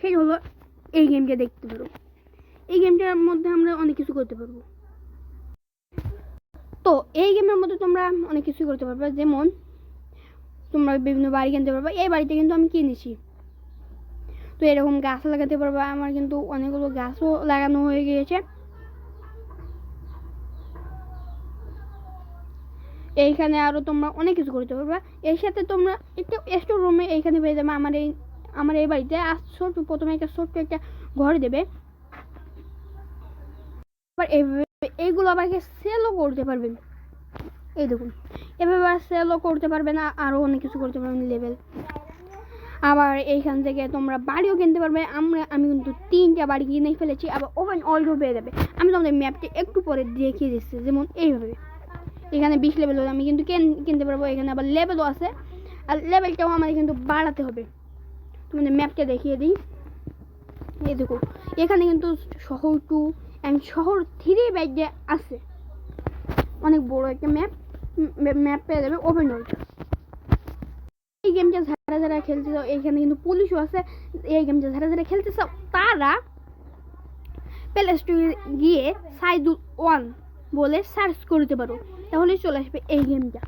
সেই হলো এই গেমটা দেখতে পারো। এই গেমটার মধ্যে আমরা অনেক কিছু করতে পারবো। তো এই গেমের মধ্যে তোমরা অনেক কিছু করতে পারবে, যেমন তোমরা বিভিন্ন বাড়ি কিনতে পারবে। এই বাড়িতে কিন্তু আমি কিনেছি। তো এরকম গাছ লাগাতে পারবে। আমার কিন্তু অনেকগুলো গাছও লাগানো হয়ে গিয়েছে। এইখানে আরও তোমরা অনেক কিছু করতে পারবে। এর সাথে তোমরা একটা স্টোর রুমে এইখানে পেয়ে যাবে। আমার এই বাড়িতে ছোট্ট প্রথমে একটা ছোট্ট একটা ঘর দেবে। আবার এইগুলো আবার সেলও করতে পারবেন। এই দেখুন, এভাবে সেলও করতে পারবেন, আরও অনেক কিছু করতে পারবেন লেভেল। আবার এইখান থেকে তোমরা বাড়িও কিনতে পারবে। আমি কিন্তু 3টা বাড়ি কিনে ফেলেছি। আবার ওপেন অলডোর পেয়ে যাবে। আমি তোমাদের ম্যাপটি একটু পরে দেখিয়ে দিচ্ছি। যেমন এইভাবে এখানে 20 লেভেল হলে আমি কিন্তু কিনতে পারবো। এখানে আবার লেভেলও আছে, আর লেভেলটাও আমাদের কিন্তু বাড়াতে হবে। তোমাদের ম্যাপটা দেখিয়ে দিই। এই দেখো, এখানে কিন্তু শহর 2 অ্যান্ড শহর 3 ব্যাগে আছে। অনেক বড় একটা ম্যাপ পেয়ে যাবে ওপেন ওয়ার্ল্ড। এই গেমটা যারা খেলতে চাও, এখানে কিন্তু পুলিশও আছে। এই গেমটা যারা খেলতে চাও তারা প্লে স্টোরে গিয়ে সাইদুল 1 বলে সার্চ করতে পারো, তাহলে চলে আসবে এই গেমটা।